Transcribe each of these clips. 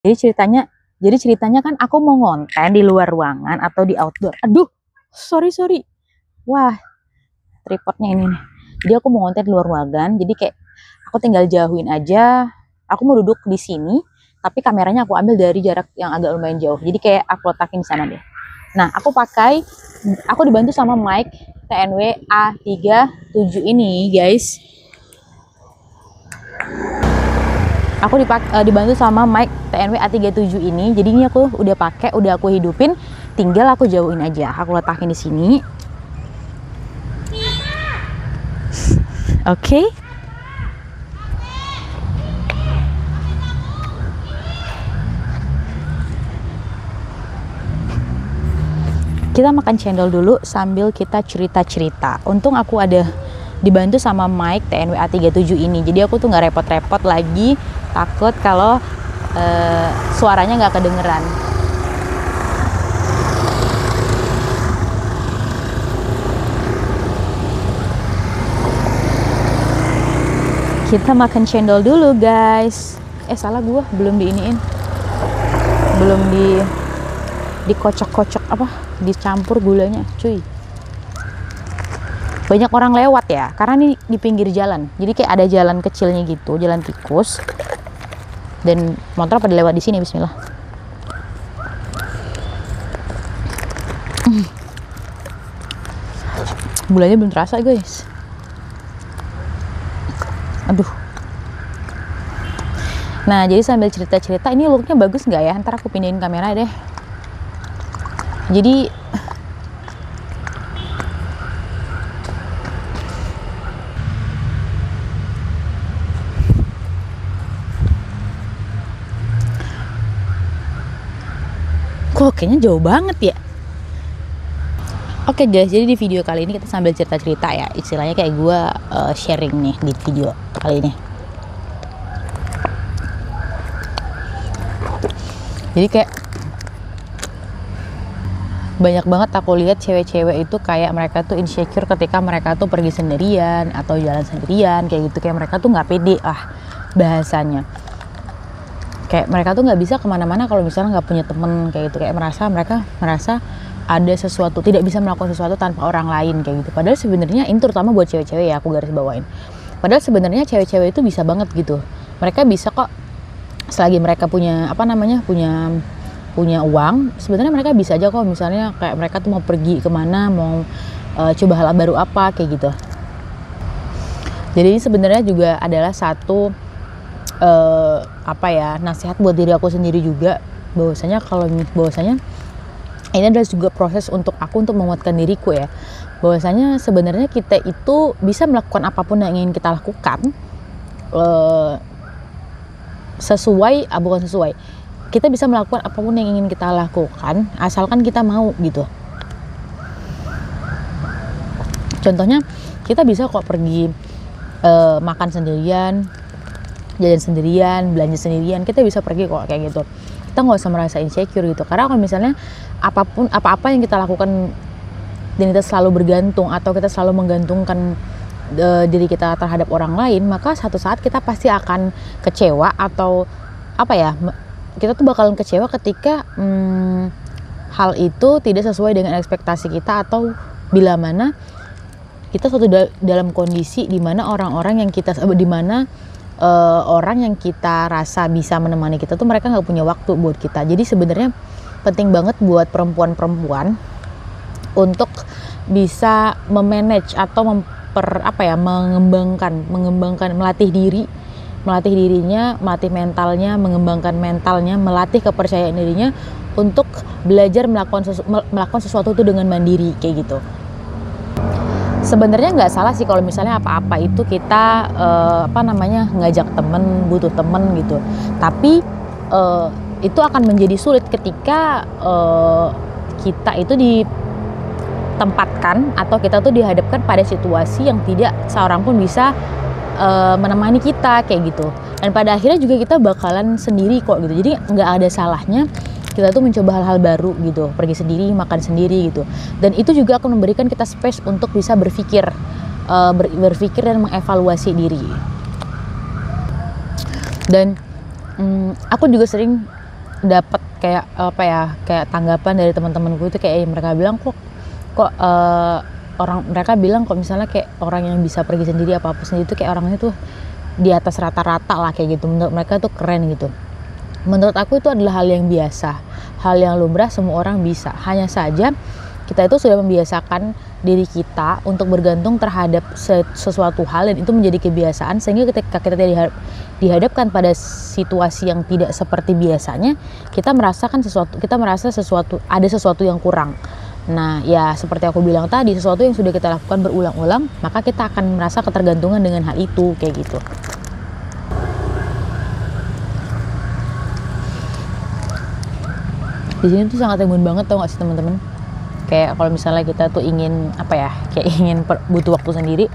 Jadi ceritanya kan aku mau ngonten di luar ruangan atau di outdoor. Aduh, sorry. Wah, tripodnya ini nih. Jadi aku mau ngonten di luar ruangan. Jadi kayak aku tinggal jauhin aja. Aku mau duduk di sini, tapi kameranya aku ambil dari jarak yang agak lumayan jauh. Jadi kayak aku letakin di sana deh. Nah, aku dibantu sama mic TNW A37 ini, guys. Aku dibantu sama mic TNW A37 ini. Jadi ini aku udah pakai, udah aku hidupin, tinggal aku jauhin aja. Aku letakin di sini. Oke. Kita makan cendol dulu sambil kita cerita-cerita. Untung aku ada dibantu sama mic TNW A37 ini. Jadi aku tuh nggak repot-repot lagi takut kalau suaranya nggak kedengeran. Kita makan cendol dulu, guys. Salah gua, belum diiniin. Belum dikocok-kocok dicampur gulanya, cuy. Banyak orang lewat ya, karena ini di pinggir jalan. Jadi kayak ada jalan kecilnya gitu, jalan tikus. Dan motor pada lewat di sini, bismillah. Gulanya belum terasa, guys. Aduh. Nah, jadi sambil cerita-cerita, ini looknya bagus nggak ya? Ntar aku pindahin kamera deh. Jadi kok kayaknya jauh banget ya. Oke guys, jadi di video kali ini kita sambil cerita-cerita ya. Istilahnya kayak gue sharing nih di video kali ini. Jadi kayak banyak banget aku lihat cewek-cewek itu kayak mereka tuh insecure ketika mereka tuh pergi sendirian atau jalan sendirian kayak gitu. Kayak mereka tuh nggak pede bahasanya. Kayak mereka tuh nggak bisa kemana-mana kalau misalnya nggak punya temen kayak gitu. Kayak mereka merasa ada sesuatu, tidak bisa melakukan sesuatu tanpa orang lain kayak gitu. Padahal sebenarnya ini terutama buat cewek-cewek ya, aku garis bawain. Padahal sebenarnya cewek-cewek itu bisa banget gitu. Mereka bisa kok selagi mereka punya punya uang, sebenarnya mereka bisa aja kok, misalnya kayak mereka tuh mau pergi kemana, mau coba hal baru apa kayak gitu. Jadi ini sebenarnya juga adalah satu nasihat buat diri aku sendiri juga, bahwasanya ini adalah juga proses untuk aku untuk menguatkan diriku ya, bahwasanya sebenarnya kita itu bisa melakukan apapun yang ingin kita lakukan kita bisa melakukan apapun yang ingin kita lakukan asalkan kita mau gitu. Contohnya kita bisa kok pergi makan sendirian, jalan sendirian, belanja sendirian, kita bisa pergi kok kayak gitu. Kita nggak usah merasa insecure gitu, karena kalau misalnya apa-apa yang kita lakukan dan kita selalu bergantung atau kita selalu menggantungkan diri kita terhadap orang lain, maka satu saat kita pasti akan kecewa atau kita tuh bakalan kecewa ketika hal itu tidak sesuai dengan ekspektasi kita, atau bila mana kita suatu dalam kondisi di mana orang yang kita rasa bisa menemani kita tuh mereka nggak punya waktu buat kita. Jadi sebenarnya penting banget buat perempuan-perempuan untuk bisa memanage atau mengembangkan, melatih dirinya, melatih mentalnya, mengembangkan mentalnya, melatih kepercayaan dirinya untuk belajar melakukan sesuatu itu dengan mandiri kayak gitu. Sebenarnya nggak salah sih kalau misalnya apa-apa itu kita ngajak temen, butuh temen gitu. Tapi itu akan menjadi sulit ketika kita itu ditempatkan atau kita tuh dihadapkan pada situasi yang tidak seorang pun bisa menemani kita kayak gitu. Dan pada akhirnya juga kita bakalan sendiri kok gitu. Jadi nggak ada salahnya kita tuh mencoba hal-hal baru gitu, pergi sendiri, makan sendiri gitu. Dan itu juga akan memberikan kita space untuk bisa berpikir dan mengevaluasi diri. Dan aku juga sering dapat kayak apa ya, kayak tanggapan dari teman-temanku itu kayak mereka bilang kok mereka bilang kok misalnya kayak orang yang bisa pergi sendiri apa sendiri itu kayak orangnya tuh di atas rata-rata lah kayak gitu, menurut mereka tuh keren gitu. Menurut aku itu adalah hal yang biasa, hal yang lumrah, semua orang bisa. Hanya saja kita itu sudah membiasakan diri kita untuk bergantung terhadap sesuatu hal dan itu menjadi kebiasaan, sehingga ketika kita dihadapkan pada situasi yang tidak seperti biasanya, kita merasa ada sesuatu yang kurang. Nah ya seperti aku bilang tadi, sesuatu yang sudah kita lakukan berulang-ulang, maka kita akan merasa ketergantungan dengan hal itu kayak gitu. Di sini tuh sangat embun banget, tau gak sih teman-teman? Kayak kalau misalnya kita tuh ingin butuh waktu sendiri,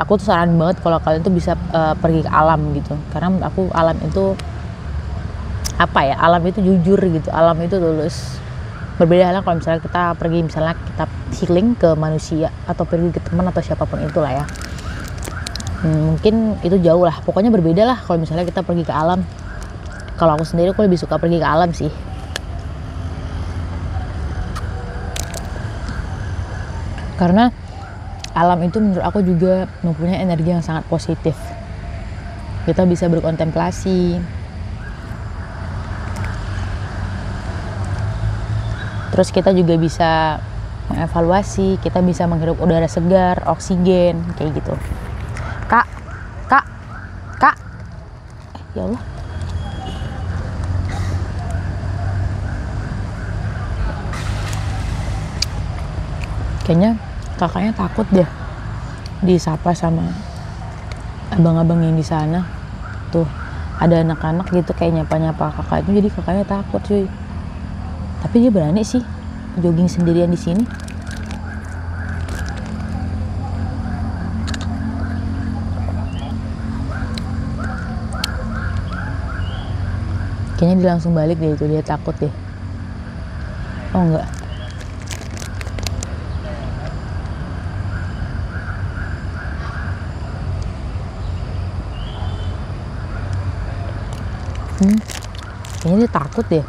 aku tuh saran banget kalau kalian tuh bisa pergi ke alam gitu, karena menurut aku alam itu alam itu jujur gitu, alam itu tulus. Berbeda halnya kalau misalnya kita pergi, misalnya kita healing ke manusia atau pergi ke teman atau siapapun itulah ya, mungkin itu jauh lah, pokoknya berbeda lah kalau misalnya kita pergi ke alam. Kalau aku sendiri, aku lebih suka pergi ke alam sih, karena alam itu menurut aku juga mempunyai energi yang sangat positif. Kita bisa berkontemplasi, terus kita juga bisa mengevaluasi, kita bisa menghirup udara segar, oksigen kayak gitu. Kak ya Allah, kayaknya kakaknya takut deh disapa sama abang-abang yang di sana. Tuh ada anak-anak gitu kayak nyapa kakak itu, jadi kakaknya takut cuy. Tapi dia berani sih jogging sendirian di sini. Kayaknya dia langsung balik deh, itu dia takut deh. Oh enggak, kayaknya dia takut deh.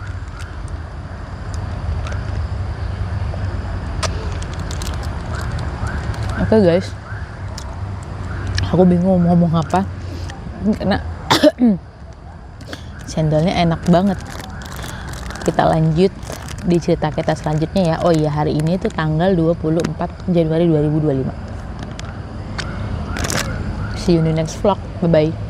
Oke guys, aku bingung mau ngomong apa karena cendolnya enak banget. Kita lanjut di cerita kita selanjutnya ya. Oh iya, hari ini tuh tanggal 24 Januari 2025. See you in the next vlog. Bye bye.